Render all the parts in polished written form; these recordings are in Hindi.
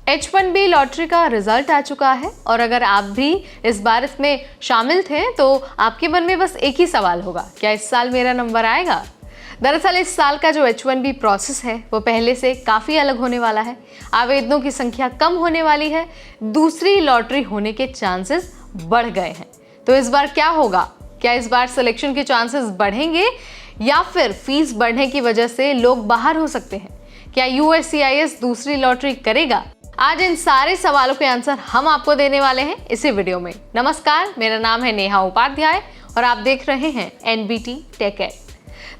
H1B लॉटरी का रिजल्ट आ चुका है और अगर आप भी इस बार इसमें शामिल थे तो आपके मन में बस एक ही सवाल होगा, क्या इस साल मेरा नंबर आएगा? दरअसल इस साल का जो H1B प्रोसेस है वो पहले से काफ़ी अलग होने वाला है। आवेदनों की संख्या कम होने वाली है, दूसरी लॉटरी होने के चांसेस बढ़ गए हैं। तो इस बार क्या होगा? क्या इस बार सिलेक्शन के चांसेस बढ़ेंगे या फिर फीस बढ़ने की वजह से लोग बाहर हो सकते हैं? क्या USCIS दूसरी लॉटरी करेगा? आज इन सारे सवालों के आंसर हम आपको देने वाले हैं इसी वीडियो में। नमस्कार, मेरा नाम है नेहा उपाध्याय और आप देख रहे हैं NBT टेक एड।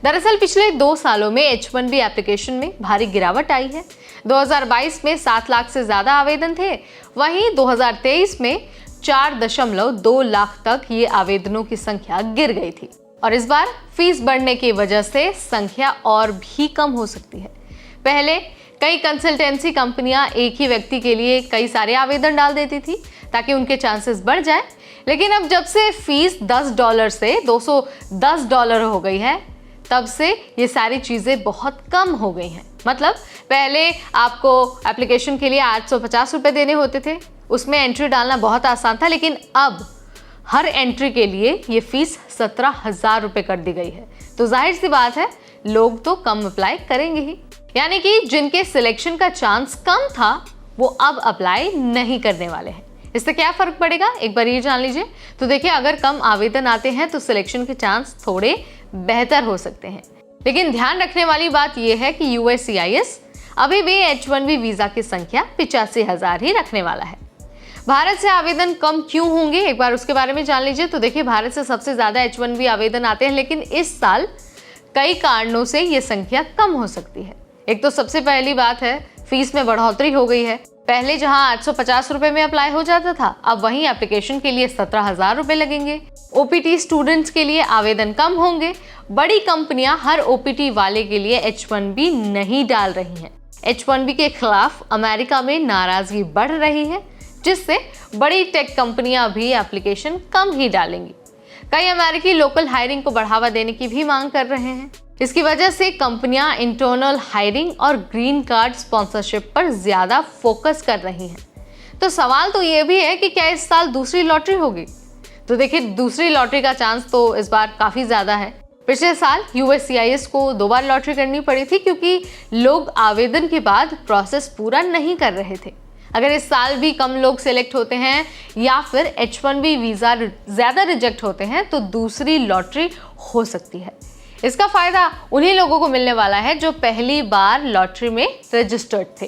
दरअसल पिछले 2 सालों में H1B एप्लीकेशन में भारी गिरावट आई है। 2022 में 7 लाख से ज्यादा आवेदन थे, वहीं 2023 में 4.2 लाख तक ये आवेदनों की संख्या गिर गई थी और इस बार फीस बढ़ने की वजह से संख्या और भी कम हो सकती है। पहले कई कंसल्टेंसी कंपनियां एक ही व्यक्ति के लिए कई सारे आवेदन डाल देती थी ताकि उनके चांसेस बढ़ जाए, लेकिन अब जब से फीस $10 से $210 हो गई है तब से ये सारी चीज़ें बहुत कम हो गई हैं। मतलब पहले आपको एप्लीकेशन के लिए 850 रुपये देने होते थे, उसमें एंट्री डालना बहुत आसान था, लेकिन अब हर एंट्री के लिए ये फीस 17,000 रुपये कर दी गई है। तो जाहिर सी बात है लोग तो कम अप्लाई करेंगे ही, यानी कि जिनके सिलेक्शन का चांस कम था वो अब अप्लाई नहीं करने वाले हैं। इससे क्या फर्क पड़ेगा, एक बार ये जान लीजिए। तो देखिए, अगर कम आवेदन आते हैं तो सिलेक्शन के चांस थोड़े बेहतर हो सकते हैं, लेकिन ध्यान रखने वाली बात यह है कि USCIS अभी भी H1B वीजा की संख्या 85,000 ही रखने वाला है। भारत से आवेदन कम क्यों होंगे, एक बार उसके बारे में जान लीजिए। तो देखिए, भारत से सबसे ज्यादा H1B आवेदन आते हैं, लेकिन इस साल कई कारणों से ये संख्या कम हो सकती है। एक तो सबसे पहली बात है फीस में बढ़ोतरी हो गई है। पहले जहां 850 रुपए में अप्लाई हो जाता था, अब वहीं एप्लीकेशन के लिए 17,000 रुपए लगेंगे। OPT स्टूडेंट्स के लिए आवेदन कम होंगे। बड़ी कंपनियां हर OPT वाले के लिए H1B नहीं डाल रही हैं। H1B के खिलाफ अमेरिका में नाराजगी बढ़ रही है, जिससे बड़ी टेक कंपनियां भी एप्लीकेशन कम ही डालेंगी। कई अमेरिकी लोकल हायरिंग को बढ़ावा देने की भी मांग कर रहे हैं। इसकी वजह से कंपनियां इंटरनल हायरिंग और ग्रीन कार्ड स्पॉन्सरशिप पर ज्यादा फोकस कर रही हैं। तो सवाल तो ये भी है कि क्या इस साल दूसरी लॉटरी होगी? तो देखिए, दूसरी लॉटरी का चांस तो इस बार काफी ज्यादा है। पिछले साल USCIS को 2 बार लॉटरी करनी पड़ी थी क्योंकि लोग आवेदन के बाद प्रोसेस पूरा नहीं कर रहे थे। अगर इस साल भी कम लोग सिलेक्ट होते हैं या फिर H1B वीजा ज्यादा रिजेक्ट होते हैं तो दूसरी लॉटरी हो सकती है। इसका फायदा उन्हीं लोगों को मिलने वाला है जो पहली बार लॉटरी में रजिस्टर्ड थे।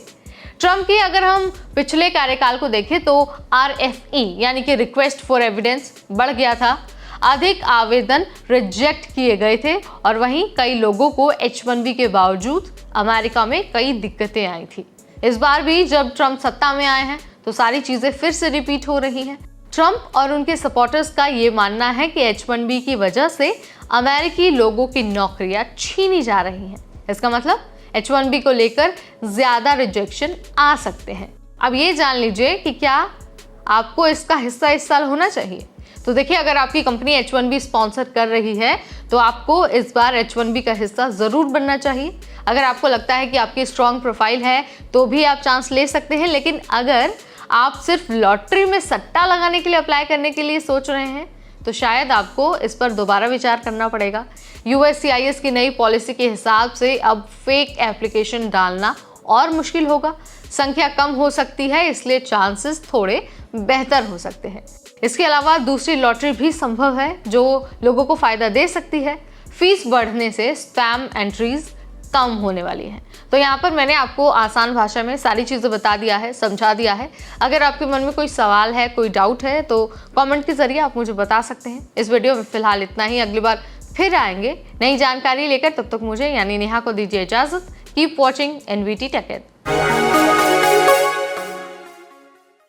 ट्रम्प की अगर हम पिछले कार्यकाल को देखें तो RFE यानी कि रिक्वेस्ट फॉर एविडेंस बढ़ गया था, अधिक आवेदन रिजेक्ट किए गए थे और वहीं कई लोगों को H1B के बावजूद अमेरिका में कई दिक्कतें आई थी। इस बार भी जब ट्रम्प सत्ता में आए हैं तो सारी चीजें फिर से रिपीट हो रही हैं। ट्रम्प और उनके सपोर्टर्स का ये मानना है कि H1B की वजह से अमेरिकी लोगों की नौकरियां छीनी जा रही हैं। इसका मतलब H1B को लेकर ज्यादा रिजेक्शन आ सकते हैं। अब ये जान लीजिए कि क्या आपको इसका हिस्सा इस साल होना चाहिए। तो देखिए, अगर आपकी कंपनी H1B स्पॉन्सर कर रही है तो आपको इस बार H1B का हिस्सा जरूर बनना चाहिए। अगर आपको लगता है कि आपकी स्ट्रॉन्ग प्रोफाइल है तो भी आप चांस ले सकते हैं, लेकिन अगर आप सिर्फ लॉटरी में सट्टा लगाने के लिए अप्लाई करने के लिए सोच रहे हैं तो शायद आपको इस पर दोबारा विचार करना पड़ेगा। USCIS की नई पॉलिसी के हिसाब से अब फेक एप्लीकेशन डालना और मुश्किल होगा, संख्या कम हो सकती है, इसलिए चांसेस थोड़े बेहतर हो सकते हैं। इसके अलावा दूसरी लॉटरी भी संभव है जो लोगों को फायदा दे सकती है। फीस बढ़ने से स्पैम एंट्रीज कम होने वाली है। तो यहाँ पर मैंने आपको आसान भाषा में सारी चीज़ें बता दिया है, समझा दिया है। अगर आपके मन में कोई सवाल है, कोई डाउट है तो कमेंट के जरिए आप मुझे बता सकते हैं। इस वीडियो में फिलहाल इतना ही, अगली बार फिर आएंगे नई जानकारी लेकर। तब तक मुझे यानी नेहा को दीजिए इजाज़त। Keep watching NBT Tech add.